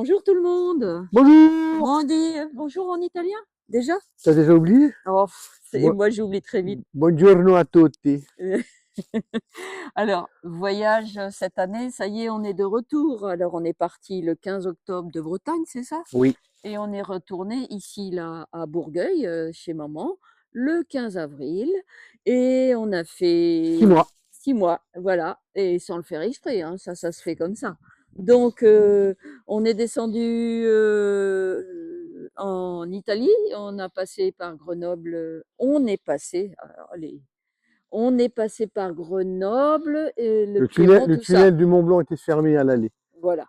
Bonjour tout le monde. Bonjour! Comment on dit bonjour en italien déjà? T'as déjà oublié? Oh, Bu- moi j'oublie très vite. Buongiorno a tutti. Alors, voyage cette année, ça y est, on est de retour. Alors, on est parti le 15 octobre de Bretagne, c'est ça? Oui, Et on est retourné ici, là, à Bourgueil, chez maman, le 15 avril. Et on a six fait mois. 6 mois, voilà. Et sans le faire exprès, hein, ça se fait comme ça. Donc, on est descendu en Italie. On a passé par Grenoble. On est passé, alors, on est passé par Grenoble, et le Piémont, Le tout ça. tunnel du Mont Blanc était fermé à l'aller. Voilà.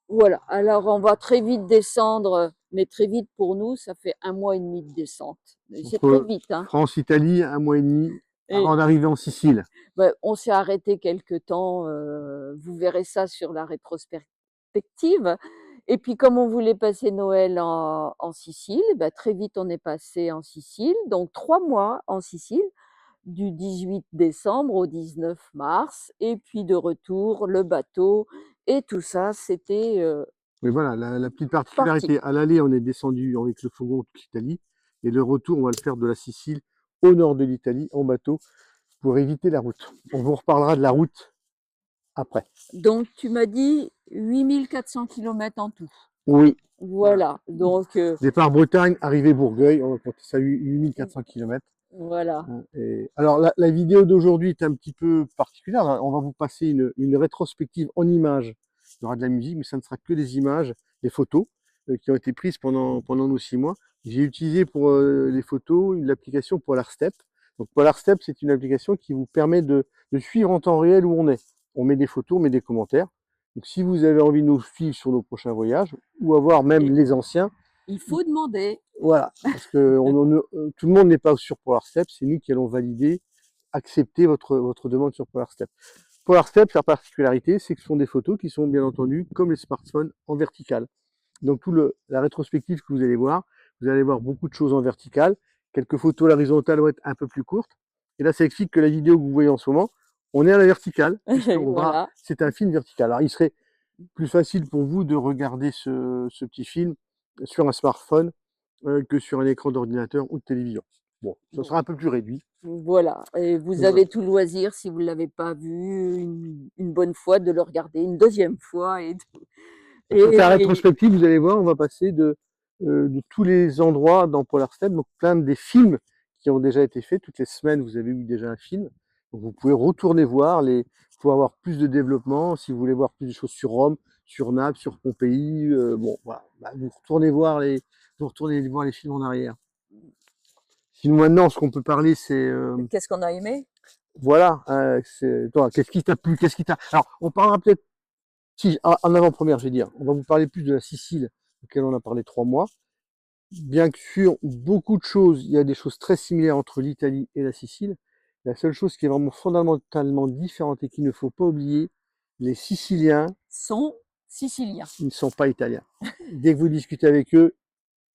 Voilà. Alors, on va très vite descendre, mais très vite pour nous, ça fait 1 mois et demi de descente. C'est très Entre vite, hein. France-Italie, un mois et demi Et avant d'arriver en Sicile. ben, on s'est arrêté quelque temps. Vous verrez ça sur la rétrospective. Et puis, comme on voulait passer Noël en Sicile, ben, très vite on est passé en Sicile. Donc, 3 mois en Sicile, du 18 décembre au 19 mars. Et puis de retour, le bateau et tout ça, c'était Mais voilà, la petite parti. particularité, à l'aller, on est descendu avec le fourgon toute l'Italie. Et le retour, on va le faire de la Sicile au nord de l'Italie, en bateau, pour éviter la route. On vous reparlera de la route après. Donc, tu m'as dit 8 400 kilomètres en tout. Oui, voilà. Voilà. Donc, Départ Bretagne, arrivée Bourgueil, on va compter ça 8400 km. voilà. Et alors, la vidéo d'aujourd'hui est un petit peu particulière. On va vous passer une rétrospective en images. Il y aura de la musique, mais ça ne sera que des images, des photos qui ont été prises pendant nos 6 mois. J'ai utilisé pour les photos l'application PolarStep. Donc, PolarStep, c'est une application qui vous permet de suivre en temps réel où on est. On met des photos, on met des commentaires. Donc, si vous avez envie de nous suivre sur nos prochains voyages, ou avoir même Et les anciens, il faut demander. voilà, parce que tout le monde n'est pas sur PolarStep, c'est nous qui allons valider, accepter votre demande sur PolarStep. PolarStep, sa particularité, c'est que ce sont des photos qui sont bien entendu, comme les smartphones, en vertical. Donc la rétrospective que vous allez voir beaucoup de choses en vertical, quelques photos à l'horizontale vont être un peu plus courtes. Et là, ça explique que la vidéo que vous voyez en ce moment, on est à la verticale, Voilà. c'est un film vertical. Alors il serait plus facile pour vous de regarder ce petit film sur un smartphone que sur un écran d'ordinateur ou de télévision. Bon, ça Bon, sera un peu plus réduit. voilà. Et vous Donc, voilà. avez tout loisir, si vous ne l'avez pas vu une bonne fois, de le regarder une deuxième fois. Pour faire la Et rétrospective, vous allez voir, on va passer de tous les endroits dans PolarStep, donc plein des films qui ont déjà été faits. Toutes les semaines, vous avez eu déjà un film. Donc vous pouvez retourner voir pour avoir plus de développement. Si vous voulez voir plus de choses sur Rome, sur Naples, sur Pompéi, bon, voilà. Bah, vous retournez voir les films en arrière. Sinon maintenant, ce qu'on peut parler, c'est qu'est-ce qu'on a aimé? voilà, toi, qu'est-ce qui t'a plu, qu'est-ce qui t'a. Alors, on parlera peut-être si en avant-première, je vais dire, on va vous parler plus de la Sicile, auquel on a parlé 3 mois. Bien que sur beaucoup de choses, il y a des choses très similaires entre l'Italie et la Sicile. La seule chose qui est vraiment fondamentalement différente et qu'il ne faut pas oublier, les Siciliens, Sont siciliens. ils ne sont pas italiens. Dès que vous discutez avec eux,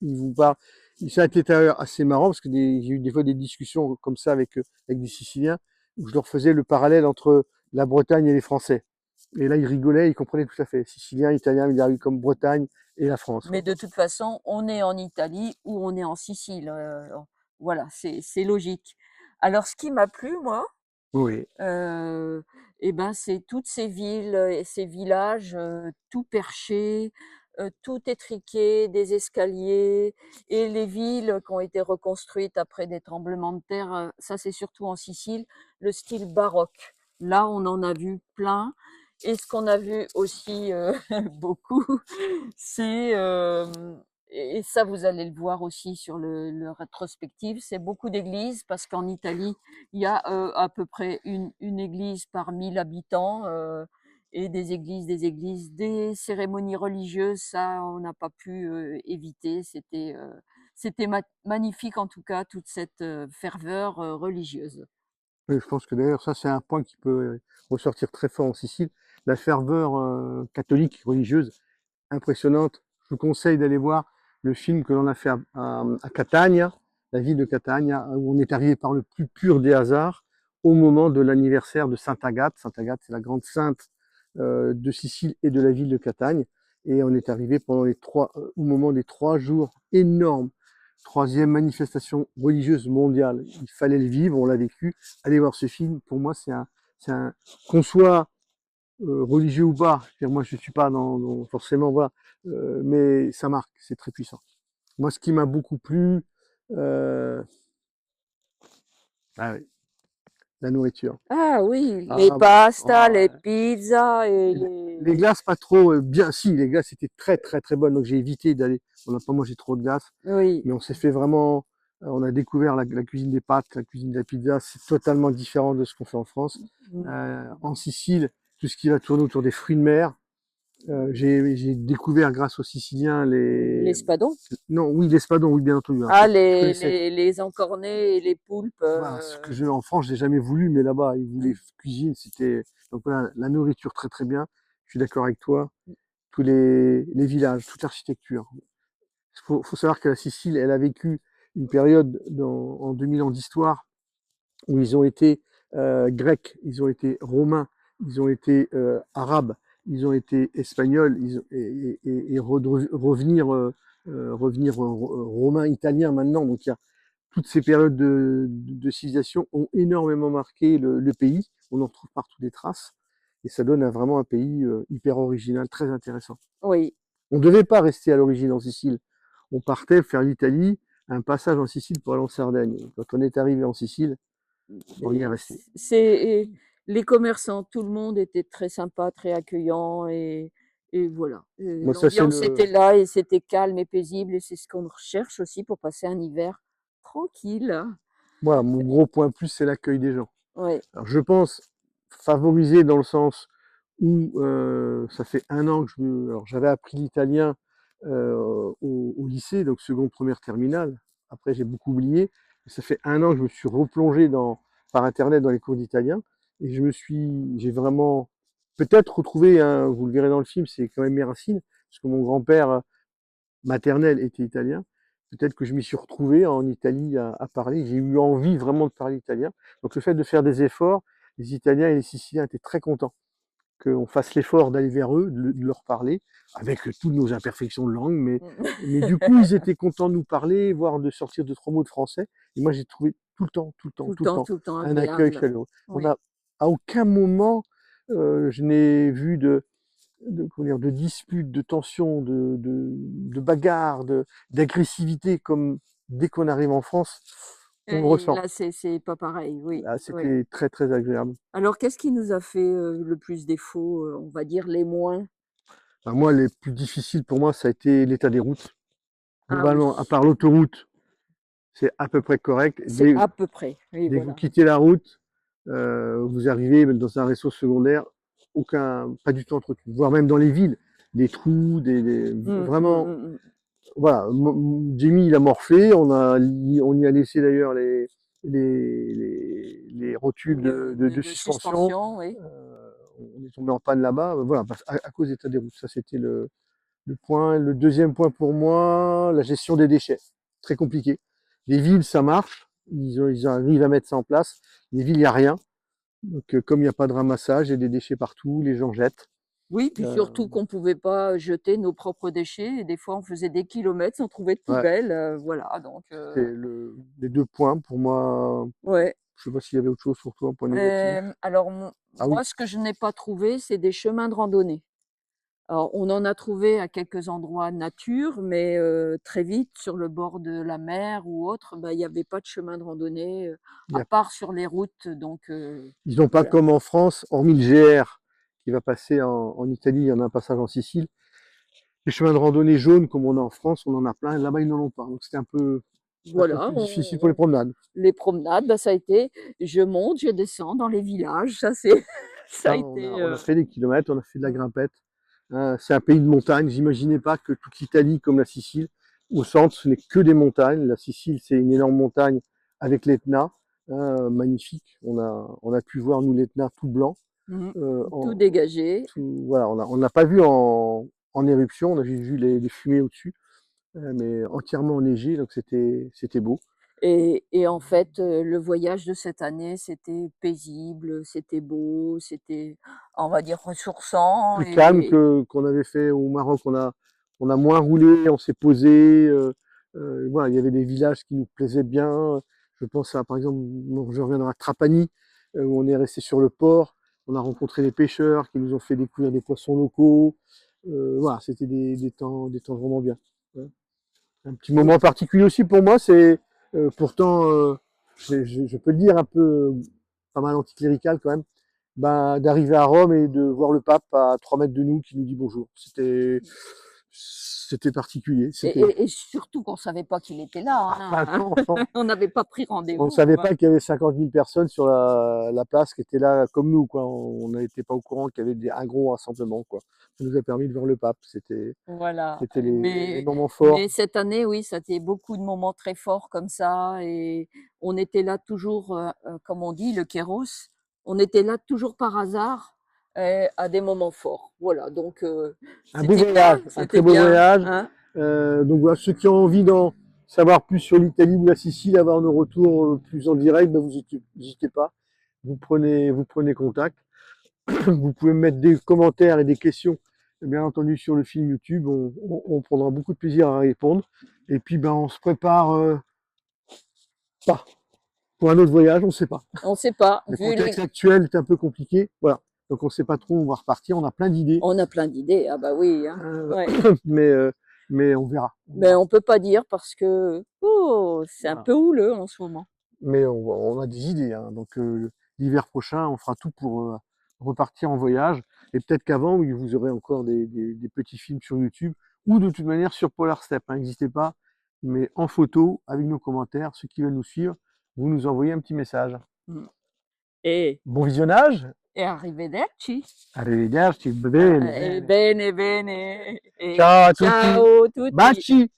ils vous parlent. C'est un d'ailleurs assez marrant parce que j'ai eu des fois des discussions comme ça avec des Siciliens où je leur faisais le parallèle entre la Bretagne et les Français. Et là, ils rigolaient, ils comprenaient tout à fait. Sicilien, italien, il arrive comme Bretagne et la France, Mais quoi. de toute façon, on est en Italie ou on est en Sicile. Voilà, c'est logique. Alors, ce qui m'a plu, moi, Oui. et ben, c'est toutes ces villes et ces villages, tout perchés, tout étriqués, des escaliers, et les villes qui ont été reconstruites après des tremblements de terre, ça c'est surtout en Sicile, le style baroque. Là, on en a vu plein. Et ce qu'on a vu aussi beaucoup, c'est, et ça vous allez le voir aussi sur le rétrospective, c'est beaucoup d'églises, parce qu'en Italie, il y a à peu près une église par 1000 habitants, et des cérémonies religieuses, ça on n'a pas pu éviter. C'était magnifique en tout cas, toute cette ferveur religieuse. Oui, je pense que d'ailleurs, ça, c'est un point qui peut ressortir très fort en Sicile. La ferveur catholique religieuse impressionnante. Je vous conseille d'aller voir le film que l'on a fait à Catania, la ville de Catania, où on est arrivé par le plus pur des hasards au moment de l'anniversaire de Sainte Agathe. Sainte Agathe, c'est la grande sainte de Sicile et de la ville de Catagne. Et on est arrivé pendant au moment des 3 jours énormes. Troisième manifestation religieuse mondiale. Il fallait le vivre, on l'a vécu. Allez voir ce film. Pour moi, qu'on soit religieux ou pas. Moi, je suis pas forcément, voilà. Mais ça marque, c'est très puissant. Moi, ce qui m'a beaucoup plu, euh, ah oui, la nourriture. Ah oui, les Ah, pastas, oh, les pizzas et les les... glaces, pas trop bien. Si, les glaces étaient très, très, très bonnes. Donc, j'ai évité d'aller. On n'a pas mangé trop de glace. Oui. Mais on s'est fait vraiment. On a découvert la cuisine des pâtes, la cuisine de la pizza. C'est totalement différent de ce qu'on fait en France. Mm. En Sicile, tout ce qui va tourner autour des fruits de mer. J'ai découvert grâce aux Siciliens L'espadon. Non, oui, l'espadon, oui, bien entendu. Ah, Après, je connaissais. les encornets et les poulpes. Voilà, ce que en France, j'ai jamais voulu, mais là-bas, ils voulaient cuisine. C'était donc voilà, la nourriture très très bien. Je suis d'accord avec toi. Tous les villages, toute l'architecture. Faut savoir que la Sicile, elle a vécu une période en 2000 ans d'histoire où ils ont été grecs, ils ont été romains, ils ont été arabes, ils ont été espagnols, revenir romains, italiens maintenant. Donc il y a toutes ces périodes de civilisation ont énormément marqué le pays. On en retrouve partout des traces et ça donne vraiment un pays hyper original, très intéressant. Oui. On ne devait pas rester à l'origine en Sicile. On partait faire l'Italie, un passage en Sicile pour aller en Sardaigne. Quand on est arrivé en Sicile, on y est Et resté. les commerçants, tout le monde était très sympa, très accueillant et voilà. Moi, ça, c'est L'ambiance le. était là et c'était calme et paisible et c'est ce qu'on recherche aussi pour passer un hiver tranquille. Voilà, mon gros point plus, c'est l'accueil des gens. Oui. Alors, je pense favoriser dans le sens où ça fait 1 an que alors, j'avais appris l'italien au lycée, donc seconde, première, terminale. Après, j'ai beaucoup oublié. Ça fait 1 an que je me suis replongé par Internet dans les cours d'italien et j'ai vraiment peut-être retrouvé, vous le verrez dans le film, c'est quand même mes racines, parce que mon grand-père maternel était italien. Peut-être que je m'y suis retrouvé en Italie à parler. J'ai eu envie vraiment de parler italien. Donc le fait de faire des efforts, les Italiens et les Siciliens étaient très contents qu'on fasse l'effort d'aller vers eux, de leur parler, avec toutes nos imperfections de langue, mais du coup, ils étaient contents de nous parler, voire de sortir 2, 3 mots de français. Et moi, j'ai trouvé tout le temps, tout le temps, tout le temps, Tout le temps un accueil agréable. chaleureux. Oui. À aucun moment, je n'ai vu comment dire, de disputes, de tensions, de bagarres, d'agressivité, comme dès qu'on arrive en France, on le Et ressent. là, c'est pas pareil, oui. Là, Oui. c'était très, très agréable. Alors, qu'est-ce qui nous a fait le plus défaut, on va dire les moins? Enfin, moi, les plus difficiles pour moi, ça a été l'état des routes. Ah oui, Globalement, à part l'autoroute, c'est à peu près correct. c'est à peu près. Oui, Dès que vous voilà. quittez la route, vous arrivez dans un réseau secondaire, pas du tout entretenu. Voire même dans les villes, des trous, vraiment, voilà. Jimmy, il a morflé. On y a laissé d'ailleurs les rotules de De suspension. suspension, oui. On est tombé en panne là-bas. Voilà, à cause des état des routes. Ça, c'était le point. Le deuxième point pour moi, la gestion des déchets. Très compliqué. Les villes, ça marche. Ils arrivent à mettre ça en place. Les villes, il n'y a rien. Donc, comme il n'y a pas de ramassage, il y a des déchets partout, les gens jettent. Oui, puis Euh, surtout qu'on pouvait pas jeter nos propres déchets et des fois on faisait des kilomètres sans trouver de ouais, poubelle, voilà donc c'est les 2 points pour moi. ouais. Je sais pas s'il y avait autre chose pour toi, un point négatif. Alors Ah oui, moi ce que je n'ai pas trouvé, c'est des chemins de randonnée. Alors on en a trouvé à quelques endroits nature, mais très vite sur le bord de la mer ou autre, bah, il y avait pas de chemin de randonnée, il y à a- part sur les routes donc ils n'ont pas voilà. comme en France, hormis le GR qui va passer en Italie, il y en a un passage en Sicile. Les chemins de randonnée jaunes, comme on a en France, on en a plein. Là-bas, ils n'en ont pas. Donc c'était un peu Voilà, plus difficile pour les promenades. les promenades, bah, ça a été je monte, je descends dans les villages, ça c'est ça a Ah, été, on a fait des kilomètres, on a fait de la mmh, grimpette. C'est un pays de montagne. J'imaginais pas que toute l'Italie, comme la Sicile, au centre, ce n'est que des montagnes. La Sicile, c'est une énorme montagne avec l'Etna, magnifique. On a pu voir, nous, l'Etna tout blanc. mmh, Euh, tout en- dégagé. voilà, on n'a pas vu en éruption, on a juste vu les fumées au-dessus, mais entièrement enneigé, donc c'était beau. Et en fait, le voyage de cette année, c'était paisible, c'était beau, c'était, on va dire, ressourçant Plus calme que qu'on avait fait au Maroc. On a moins roulé, on s'est posé. Voilà, il y avait des villages qui nous plaisaient bien. Je pense à, par exemple, je reviendrai à Trapani, où on est resté sur le port. On a rencontré des pêcheurs qui nous ont fait découvrir des poissons locaux. Voilà, c'était des temps vraiment bien. Ouais. Un petit moment oui. particulier aussi pour moi, c'est pourtant, je peux le dire, un peu pas mal anticlérical quand même, ben, d'arriver à Rome et de voir le pape à 3 mètres de nous qui nous dit bonjour. C'était particulier. Et surtout qu'on savait pas qu'il était là, Ah hein. non, non, On n'avait pas pris on ne rendez-vous, savait quoi. pas qu'il y avait 50 000 personnes sur la place qui étaient là comme nous, quoi. On n'était pas au courant qu'il y avait un gros rassemblement, quoi. Ça nous a permis de voir le pape. Voilà, C'était les mais moments forts. mais cette année, oui, ça a été beaucoup de moments très forts comme ça et on était là toujours, comme on dit, le kéros, on était là toujours par hasard, à des moments forts. Voilà, donc Un beau c'était bien, voyage, un très c'était beau bien, voyage. hein. Donc voilà, ceux qui ont envie d'en savoir plus sur l'Italie ou la Sicile, avoir nos retours plus en direct, ben vous n'hésitez pas. Vous prenez contact. Vous pouvez me mettre des commentaires et des questions, bien entendu, sur le film YouTube. On prendra beaucoup de plaisir à répondre. Et puis, ben, on se prépare pas pour un autre voyage, on ne sait pas. On sait pas, Le vu contexte les actuel est un peu compliqué. Voilà. Donc, on ne sait pas trop où on va repartir. On a plein d'idées, on a plein d'idées, ah bah oui, hein, euh, ouais. mais, euh, mais on verra. On Mais verra. on peut pas dire parce que, oh, c'est un Voilà. peu houleux en ce moment. Mais on a des idées, hein. Donc, l'hiver prochain, on fera tout pour repartir en voyage. Et peut-être qu'avant, oui, vous aurez encore des petits films sur YouTube ou de toute manière sur Polar Step, hein. N'hésitez pas, mais en photo, avec nos commentaires, ceux qui veulent nous suivre, vous nous envoyez un petit message. Mmh. Et Bon visionnage! e arrivederci. Arrivederci, bene, E bene. bene, bene. E Ciao a tutti! ciao tutti. Baci!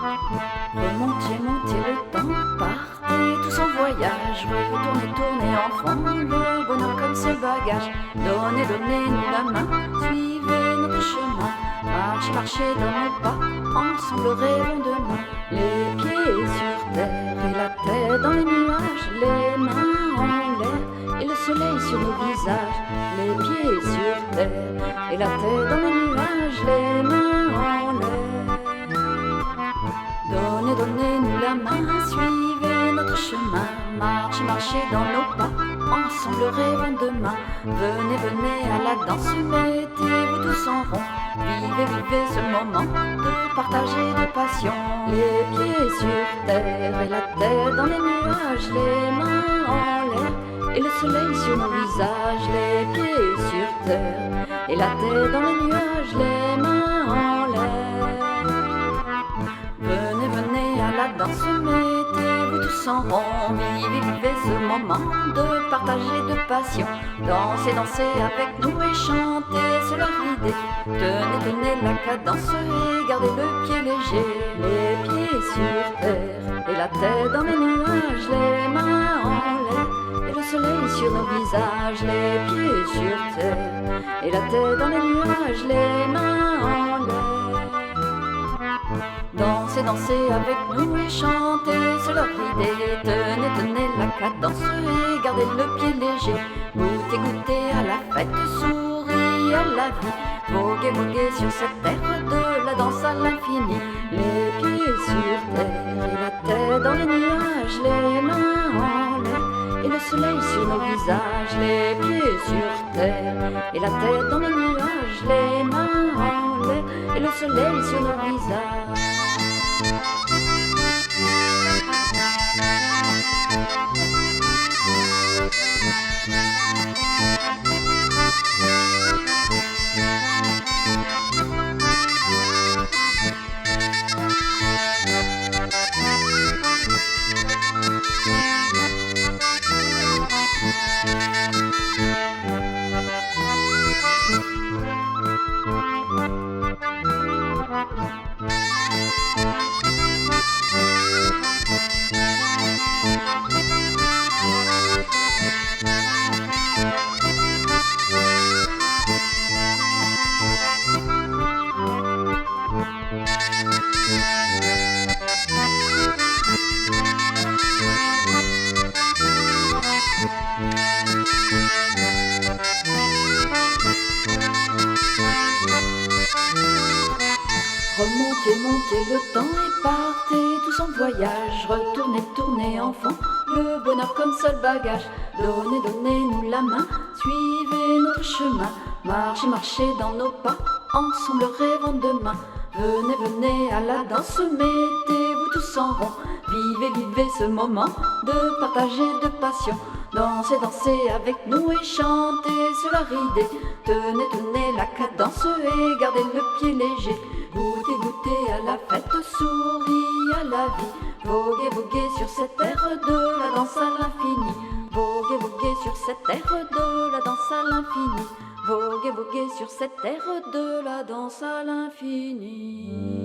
Remontez, montez le temps, partez tous en voyage, retournez, tournez enfant, le bonheur comme ses bagages. Donnez, donnez-nous la main, suivez notre chemin, marchez, marchez dans nos pas, ensemble rêvons demain. Les pieds sur terre et la tête dans les nuages, les mains en l'air et le soleil sur nos visages. Les pieds sur terre et la tête dans les nuages, les mains en l'air. Donnez, donnez-nous la main, suivez notre chemin, marchez, marchez dans nos pas, ensemble rêvons demain. Venez, venez à la danse, mettez-vous tous en rond, vivez, vivez ce moment de partager de passion. Les pieds sur terre et la tête dans les nuages, les mains en l'air et le soleil sur nos visages. Les pieds sur terre et la tête dans les nuages, les mains en l'air. Venez, venez à la danse, mettez-vous tous en rond, vivez, vivez ce moment de partager de passion. Dansez, dansez avec nous et chantez, c'est leur idée. Tenez, tenez la cadence et gardez le pied léger. Les pieds sur terre et la tête dans les nuages, les mains en l'air et le soleil sur nos visages. Les pieds sur terre et la tête dans les nuages, les mains en l'air. Dansez, dansez avec nous et chantez, c'est leur idée. Tenez, tenez la cadence et gardez le pied léger. Goûtez, goûtez à la fête, souriez à la vie. Voguez, voguez sur cette terre, de la danse à l'infini. Les pieds sur terre et la tête dans les nuages, les mains en l'air et le soleil sur nos visages. Les pieds sur terre et la tête dans les nuages, les mains en l'air et le soleil sur nos visages. montez le temps et partez tous en voyage. Retournez, tournez enfant, le bonheur comme seul bagage. Donnez, donnez-nous la main, suivez notre chemin. Marchez, marchez dans nos pas, ensemble rêvons demain. Venez, venez à la danse, mettez-vous tous en rond. Vivez, vivez ce moment de partage et de passion. Dansez, dansez avec nous et chantez sur la ridée. Tenez, tenez la cadence et gardez le pied léger. Goûtez, goûtez à la fête, souriez à la vie. Voguez, voguez sur cette terre de la danse à l'infini. Voguez, voguez sur cette terre de la danse à l'infini. Voguez, voguez sur cette terre de la danse à l'infini.